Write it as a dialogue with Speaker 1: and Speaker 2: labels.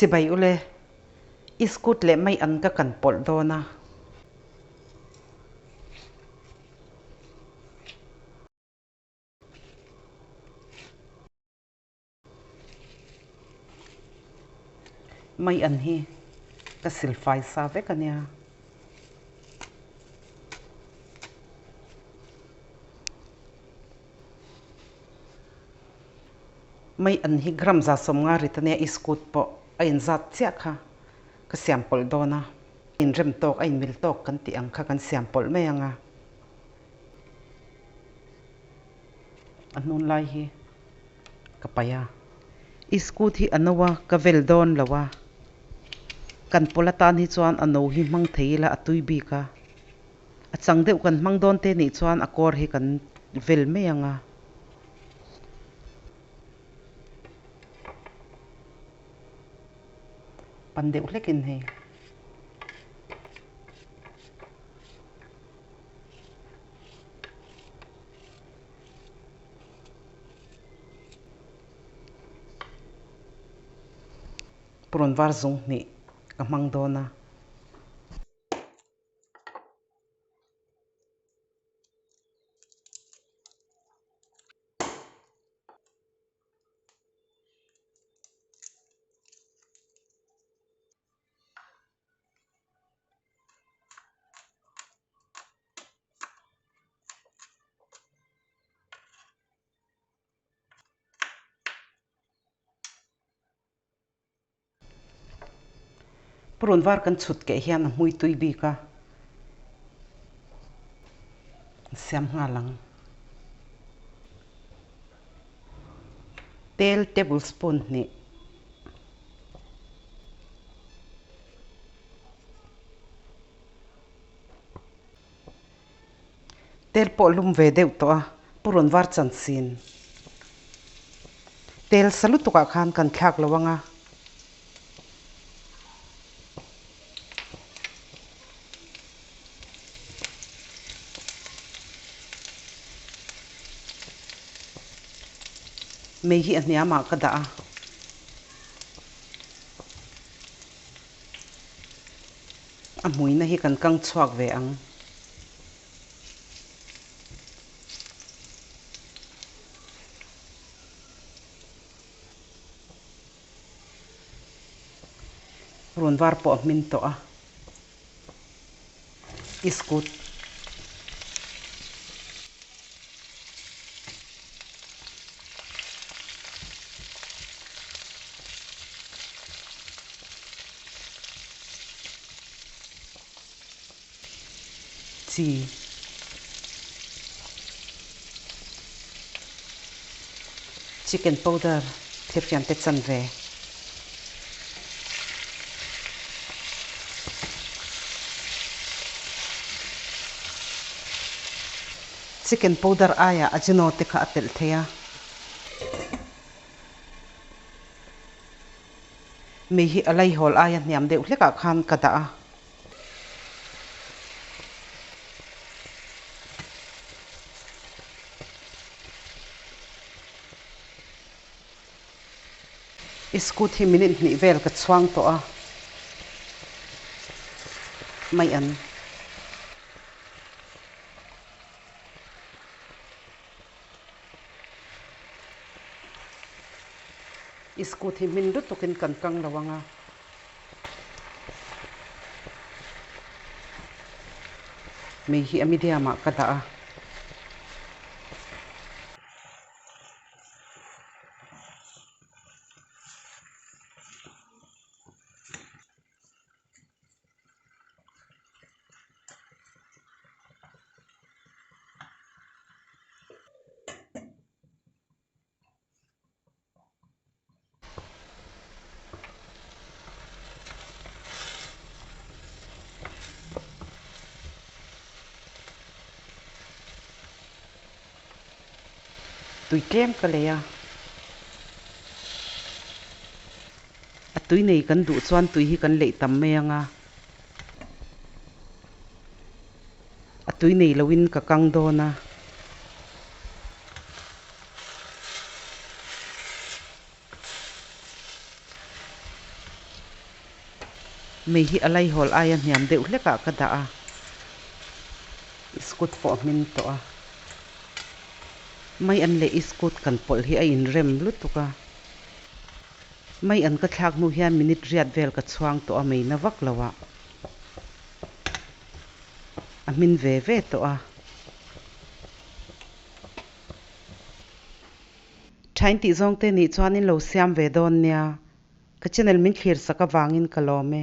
Speaker 1: si bai ule iskut le mai an ka kan pol do na mai an hi ka silfai sa ve ka nia mai an hi gram za som nga ritania iskut po ain zat chia kha ka siam pol do na in rem tok ain mil tok kan ti ang kha kan siam pol me anga anun lai hi kapaya iskut hi anawa ka vel don lawa kan polatan hi chuan ano hi mang theila atui bi ka achang deuh kan mang don te ni chuan akor hi kan vel me anga pan deuh hlekin he pron var zung ni ka mang dona pron var kan chut ke hian a hmui tui bi ka siam nga lang tel tablespoon ni tel po lum ve deuh to a pron var chan sin tel salu tuka khan kan thlak lawanga mei hi ania ma ka da a mui na hi kan kang chuak ve ang ron var po min to a iskut chi chicken powder thep fian te chan ve chicken powder aya ajinote kha atel theya mei hi alai hol aya niam deuh hleka khan ka da a iskut hi minute ni vel ka chuang to a mai an iskut hi min du tukin kan kang lawanga mei hi amidiama ka da a tui tlem ka leya a tui nei kan du chuan tui hi kan lei tam me anga a tui nei lowin ka kang dona mei hi alai hol ai an hiam deuh hleka ka da a iskut po min to a mai an le iskut kan pol hi a in rem lutuka mai an ka thlak nu hian minute riat vel ka chuang to a mei na vak lawa a min ve to a thain ti zong te ni chuan in lo siam ve don nia ka channel min thlir saka wangin ka lawm e